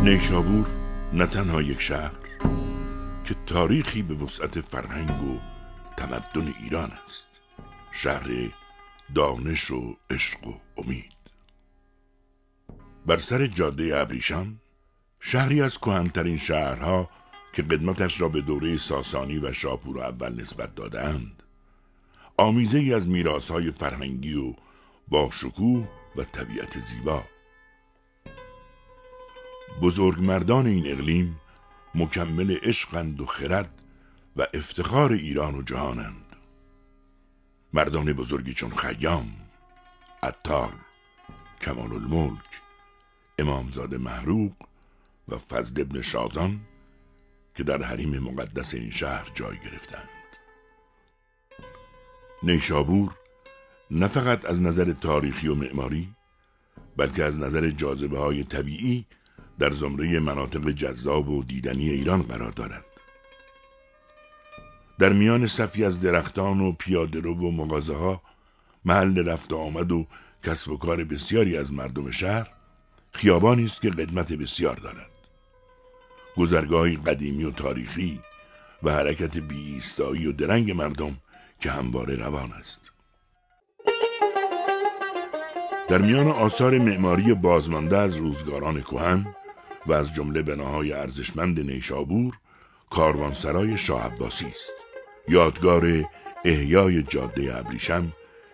نیشابور نه تنها یک شهر که تاریخی به وسعت فرهنگ و تمدن ایران است، شهر دانش و عشق و امید. بر سر جاده ابریشم، شهری از کهن‌ترین شهرها که قدمتش را به دوره ساسانی و شاپور اول نسبت دادند، آمیزه‌ای از میراث‌های فرهنگی و با شکوه و طبیعت زیبا. بزرگمردان این اقلیم مکمل عشقند و خرد و افتخار ایران و جهانند. مردان بزرگی چون خیام، عطار، کمال الملک، امامزاده محروق و فضل ابن شازان که در حریم مقدس این شهر جای گرفتند. نیشابور نه فقط از نظر تاریخی و معماری، بلکه از نظر جاذبه‌های طبیعی در زمره مناطق جذاب و دیدنی ایران قرار دارد. در میان صفی از درختان و پیاده‌رو و مغازه‌ها، محل رفت و آمد و کسب و کار بسیاری از مردم شهر، خیابانی است که قدمت بسیار دارد. گذرگاهی قدیمی و تاریخی و حرکت بی‌ایستایی و درنگ مردم که همواره روان است. در میان آثار معماری بازمانده از روزگاران کهن و از جمله بناهای ارزشمند نیشابور، کاروانسرای شاه عباسی است، یادگار احیای جاده ابریشم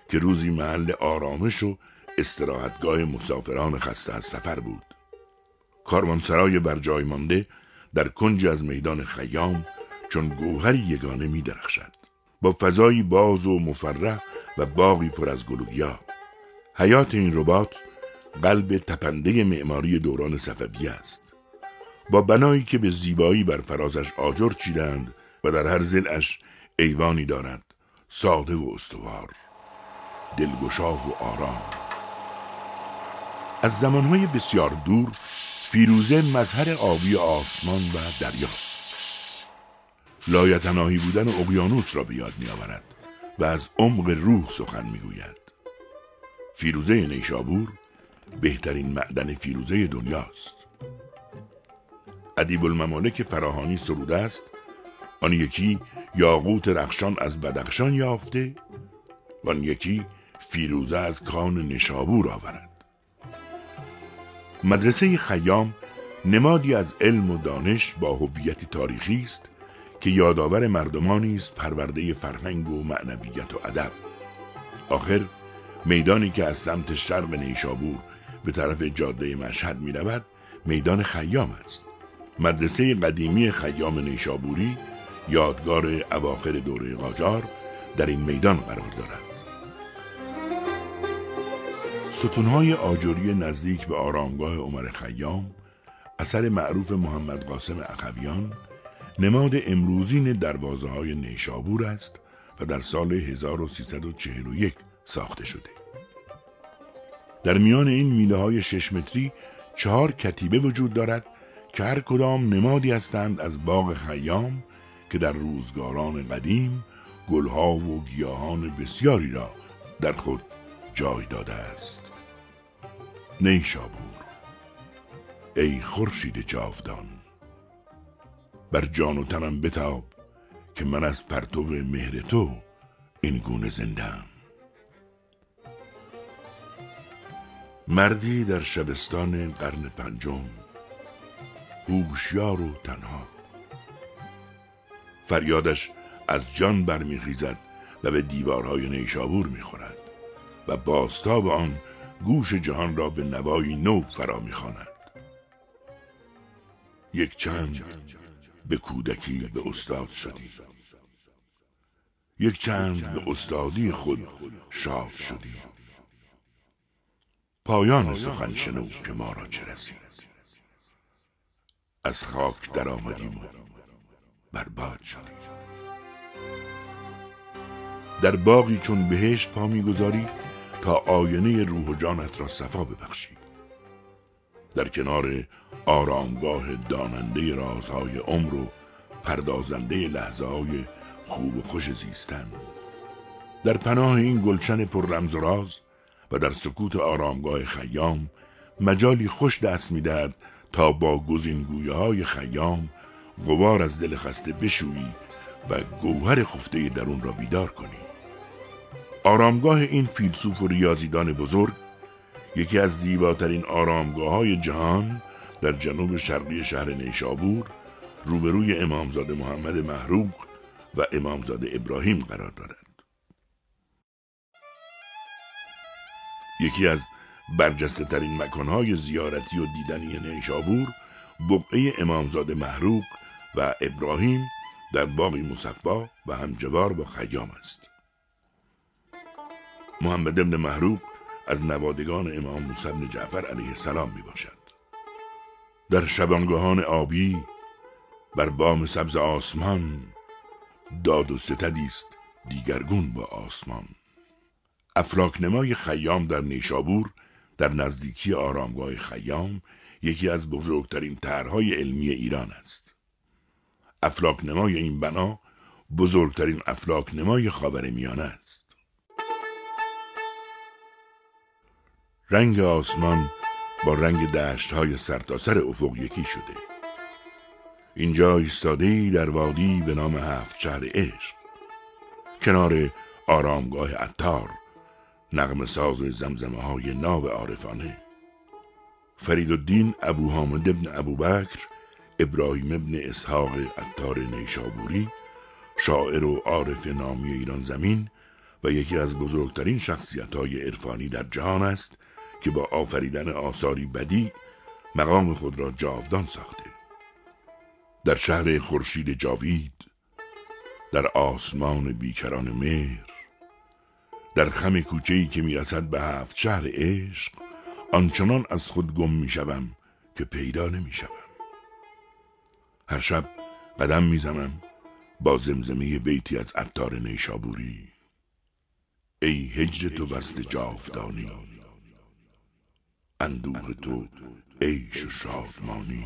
که روزی محل آرامش و استراحتگاه مسافران خسته از سفر بود. کاروانسرای بر جای مانده در کنج از میدان خیام چون گوهری یگانه می درخشد، با فضایی باز و مفرح و باغی پر از گل و گیاه. حیات این رباط قلب تپنده معماری دوران صفویه است، با بنایی که به زیبایی بر فرازش آجر چیدند و در هر ضلعش ایوانی دارد، ساده و استوار، دلگشا و آرام. از زمانهای بسیار دور فیروزه مظهر آبی آسمان و دریاست. لایتناهی بودن اقیانوس را به یاد می آورد و از عمق روح سخن می گوید. فیروزه نیشابور بهترین معدن فیروزه دنیاست. ادیب الممالک فراهانی سروده است: آن یکی یاقوت رخشان از بدخشان یافته و آن یکی فیروزه از کان نیشابور آورد. مدرسه خیام نمادی از علم و دانش با هویتی تاریخی است که یادآور مردمانی است پرورده فرهنگ و معنویت و ادب. آخر میدانی که از سمت شرق نیشابور به طرف جاده مشهد می رود میدان خیام است. مدرسه قدیمی خیام نیشابوری یادگار اواخر دوره قاجار در این میدان قرار دارد. ستونهای آجری نزدیک به آرامگاه عمر خیام، اثر معروف محمد قاسم اخویان، نماد امروزین دروازه‌های نیشابور است و در سال 1341 ساخته شده. در میان این میله‌های 6 متری 4 کتیبه وجود دارد که هر کدام نمادی هستند از باغ خیام که در روزگاران قدیم گلها و گیاهان بسیاری را در خود جای داده است. نیشابور، ای خورشید جاودان، بر جان و تنم بتاب که من از پرتو مهر تو این گونه زنده‌ام. مردی در شبستان قرن 5، هوشیار و تنها، فریادش از جان برمیخیزد و به دیوارهای نیشابور میخورد و بازتاب آن گوش جهان را به نوایی نو فرا میخواند. یک چند به کودکی به استاد شدی، یک چند به استادی خود شاد شدی. پایان سخن شنو که ما را چه رسید، از خاک در آمدیم و برباد شدیم. در باغی چون بهشت پا می‌گذاری تا آینه روح و جانت را صفا ببخشی، در کنار آرامگاه داننده رازهای عمر و پردازنده لحظه‌های خوب و خوش زیستن، در پناه این گلشن پر رمز و راز و در سکوت آرامگاه خیام مجالی خوش دست می‌دهد تا با گزینگویه‌های خیام غبار از دل خسته بشویی و گوهر خفته درون را بیدار کنی. آرامگاه این فیلسوف و ریاضیدان بزرگ یکی از زیباترین آرامگاه‌های جهان در جنوب شرقی شهر نیشابور روبروی امامزاده محمد محروق و امامزاده ابراهیم قرار دارد. یکی از برجسته ترین مکانهای زیارتی و دیدنی نیشابور بقعه امامزاده محروق و ابراهیم در باغی مصفا و همجوار با خیام است. محمد ابن محروق از نوادگان امام موسی بن جعفر علیه السلام می باشد. در شبانگاهان آبی بر بام سبز آسمان داد و ستدی است دیگرگون با آسمان. افلاکنمای خیام در نیشابور در نزدیکی آرامگاه خیام یکی از بزرگترین طرح‌های علمی ایران است. افلاکنمای این بنا بزرگترین افلاکنمای خاورمیانه است. رنگ آسمان با رنگ دشت‌های سرتاسر افق یکی شده. اینجا ایستاده‌ای در وادی به نام 7 شهر عشق، کنار آرامگاه عطار، نغمه ساز زمزمه‌های ناب عارفانه. فریدالدین ابو حامد ابن ابوبکر ابراهیم ابن اسحاق عطار نیشابوری، شاعر و عارف نامی ایران زمین و یکی از بزرگترین شخصیت‌های عرفانی در جهان است که با آفریدن آثاری بدیع مقام خود را جاودان ساخته. در شهر خورشید جاوید، در آسمان بیکران مهر، در خم کوچه‌ای که میرسد به 7 شهر عشق، آنچنان از خود گم میشوم که پیدا نمیشوم. هر شب قدم میزنم با زمزمه بیتی از عطار نیشابوری: ای هجر تو وصل جاودانی، اندوه تو عیش و شادمانی.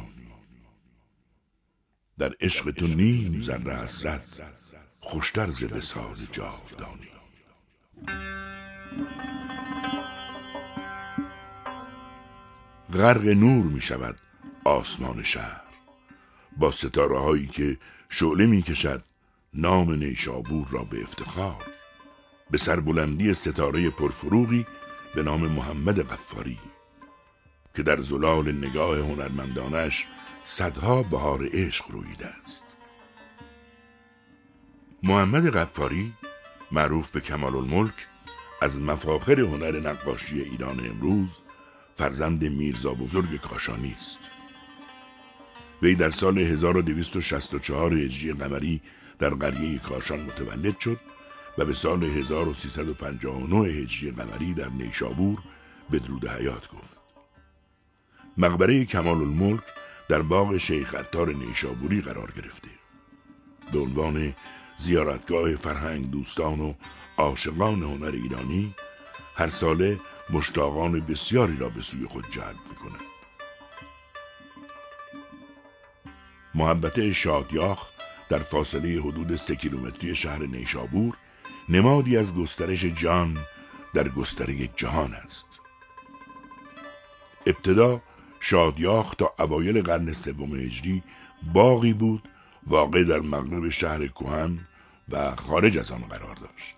در عشق تو نیم ذره حسرت، خوشتر ز وصال جاودانی. غرق نور می شود آسمان شهر با ستاره هایی که شعله می کشد نام نیشابور را به افتخار، به سربلندی ستاره پرفروغی به نام محمد غفاری که در زلال نگاه هنرمندانش صدها بهار عشق رویده است. محمد غفاری معروف به کمال الملک از مفاخر هنر نقاشی ایران امروز فرزند میرزا بزرگ کاشانی است. وی در سال 1264 هجری قمری در قریه کاشان متولد شد و به سال 1359 هجری قمری در نیشابور بدرود حیات گفت. مقبره کمال الملک در باغ شیخ عطار نیشابوری قرار گرفته. به عنوان زیارتگاه فرهنگ دوستان و عاشقان هنر ایرانی هر ساله مشتاقان بسیاری را به سوی خود جلب می‌کند. محبته شادیاخ در فاصله حدود 3 کیلومتری شهر نیشابور نمادی از گسترش جان در گستره جهان است. ابتدا شادیاخ تا اوایل قرن 3 هجری باغی بود واقع در مغرب شهر کهن و خارج از آن قرار داشت.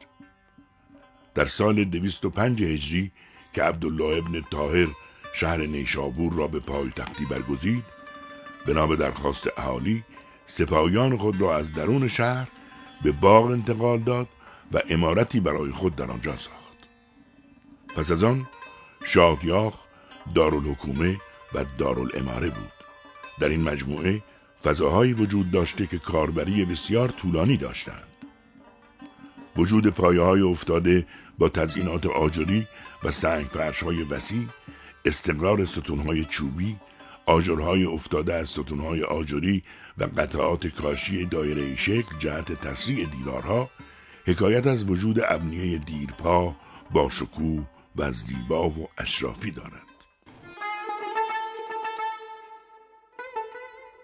در سال 205 هجری که عبدالله ابن طاهر شهر نیشابور را به پایتختی برگزید، بنا به درخواست اهالی سپاهیان خود را از درون شهر به باغ انتقال داد و عمارتی برای خود در آنجا ساخت. پس از آن شادیاخ دارالحکومه و دارالاماره بود. در این مجموعه فضاهایی وجود داشته که کاربری بسیار طولانی داشتند. وجود پایه‌های افتاده با تزیینات آجری و سنگ فرش‌های وسیع، استقرار ستون‌های چوبی، آجرهای افتاده از ستون‌های آجری و قطعات کاشی دایره‌ای شکل جهت تسریع دیوارها، حکایت از وجود ابنیه دیرپا با شکوه و زیبا و اشرافی دارد.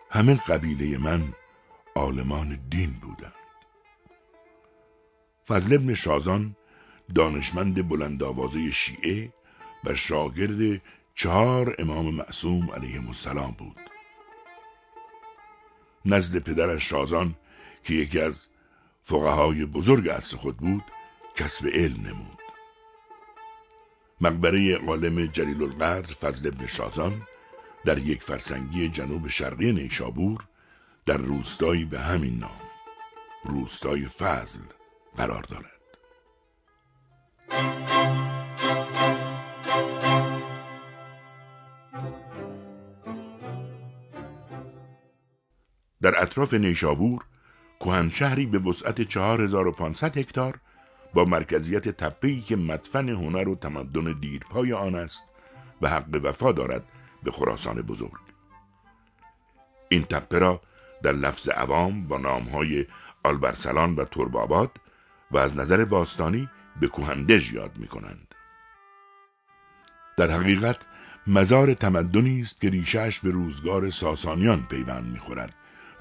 همه قبیله من عالمان دین بودند. فضل ابن شازان دانشمند بلند آوازه شیعه و شاگرد 4 امام معصوم علیهم السلام بود. نزد پدرش شازان که یکی از فقهای بزرگ عصر خود بود کسب علم نمود. مقبره عالم جلیل القدر فضل ابن شازان در یک فرسنگی جنوب شرقی نیشابور در روستایی به همین نام، روستای فضل، قرار دارد. در اطراف نیشابور کهنشهری به وسعت 4500 هکتار با مرکزیت تپه‌ای که مدفن هنر و تمدن دیرپای آن است و حق وفا دارد به خراسان بزرگ. این تپه را در لفظ عوام با نامهای آلبرسلان و ترباباد و از نظر باستانی به کهندژ یاد می کنند. در حقیقت مزار تمدنی است که ریشه‌اش به روزگار ساسانیان پیوند می خورد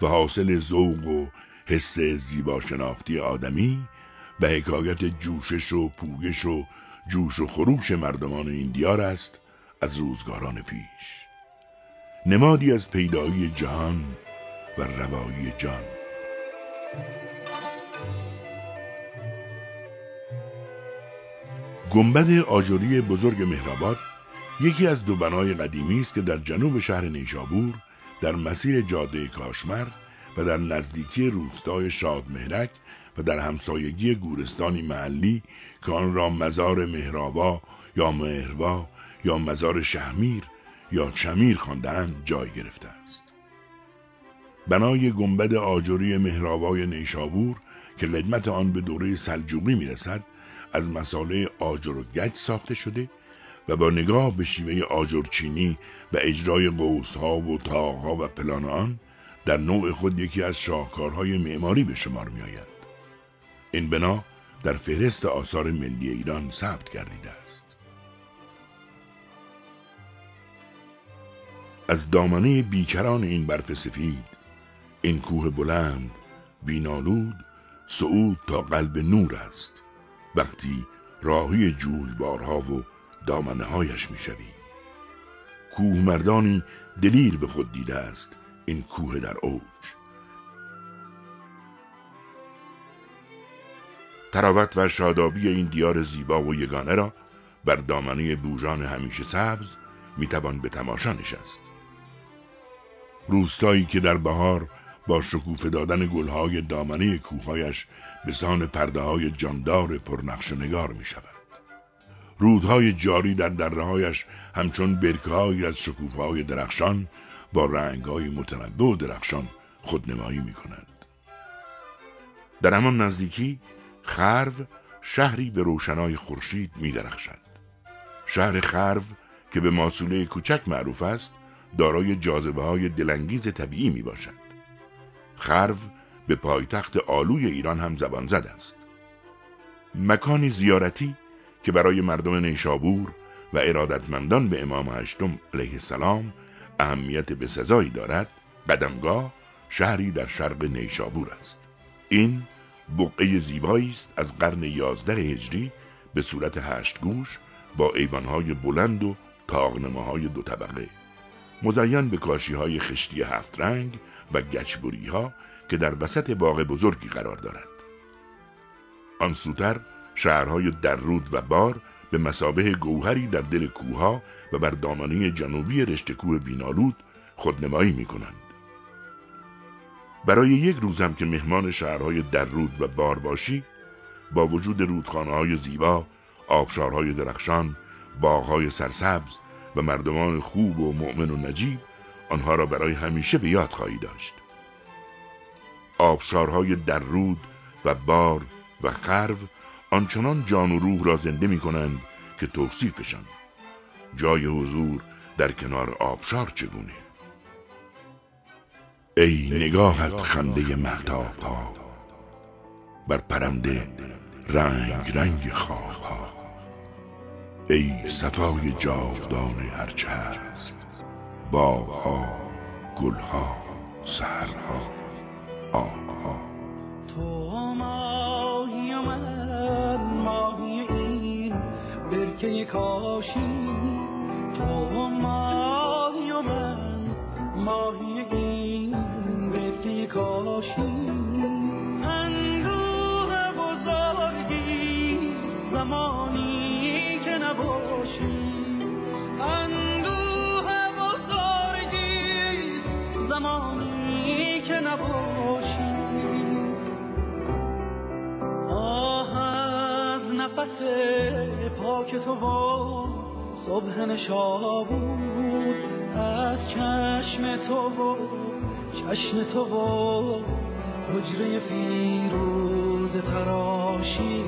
و حاصل ذوق و حس زیبا شناختی آدمی و حکایت جوشش و پویش و جوش و خروش مردمان این دیار است از روزگاران پیش، نمادی از پیدایی جهان و روایی جان. گنبد آجری بزرگ مهرآباد یکی از 2 بنای قدیمی است که در جنوب شهر نیشابور در مسیر جاده کاشمر و در نزدیکی روستای شادمهرک و در همسایگی گورستانی محلی که آن را مزار مهرآوا یا مهروا یا مزار شهمیر یا چمیر خوانده‌اند جای گرفته است. بنای گنبد آجری مهرآوای نیشابور که قدمت آن به دوره سلجوقی میرسد از مصالح آجر و گچ ساخته شده و با نگاه به شیوه آجرچینی و اجرای قوس‌ها و طاق‌ها و پلان آن در نوع خود یکی از شاهکارهای معماری به شمار می‌آید. این بنا در فهرست آثار ملی ایران ثبت گردیده است. از دامنه بیکران این برف سفید، این کوه بلند، بینالود، صعود تا قلب نور است وقتی راهی جویبارها و دامنه هایش میشوی. کوه مردانی دلیر به خود دیده است این کوه در اوج. تراوت و شادابی این دیار زیبا و یگانه را بر دامنه بوژان همیشه سبز میتوان به تماشا نشست. روستایی که در بهار با شکوفه دادن گلهای دامنه کوههایش به سان پرده‌های جاندار پرنقش و نگار می شود. رودهای جاری در دره‌هایش همچون برکه‌هایی از شکوفه‌های درخشان با رنگ‌های متنوع و درخشان خودنمایی می کنند. در همان نزدیکی خرو شهری به روشنای خورشید می درخشد. شهر خرو که به ماسوله کوچک معروف است دارای جاذبه‌های دلانگیز طبیعی می باشد. خرو به پایتخت آلوی ایران هم زبان زد است. مکانی زیارتی که برای مردم نیشابور و ارادتمندان به امام هشتم علیه السلام اهمیت بسزایی دارد، قدمگاه شهری در شرق نیشابور است. این بقعه زیبایی است از قرن 11 هجری به صورت 8 گوش با ایوانهای بلند و طاق‌نماهای 2 طبقه، مزین به کاشی‌های خشتی 7 رنگ و گچبری‌ها که در وسط باغ بزرگی قرار دارد. آن سوتر شهرهای درود و بار به مثابه گوهری در دل کوه‌ها و بر دامنه جنوبی رشته کوه بینالود خودنمایی می‌کنند. برای یک روز هم که مهمان شهرهای درود و بار باشی، با وجود رودخانه‌های زیبا، آبشارهای درخشان، باغ‌های سرسبز و مردمان خوب و مؤمن و نجیب، آنها را برای همیشه به یاد خواهی داشت. آبشارهای درود و بار و خرو آنچنان جان و روح را زنده می کنند که توصیفشان. جای حضور در کنار آبشار چگونه؟ ای نگاهت خنده مهتاب ها بر پرنده رنگ رنگ خواب ها، ای صفای جاودان هرچه هست، باغ ها، گل ها، سحر ها، آب ها. تو ماهی من ماهی این برکه کاشی، تو ماهی و من ماهی این برکه کاشی. اندوه بزرگی زمانی که نباشی، اندوه بزرگی زمانی که نباشی. نفس پاک تو و صبح نشابور، از چشم تو و چشم تو و حجره فیروز تراشی.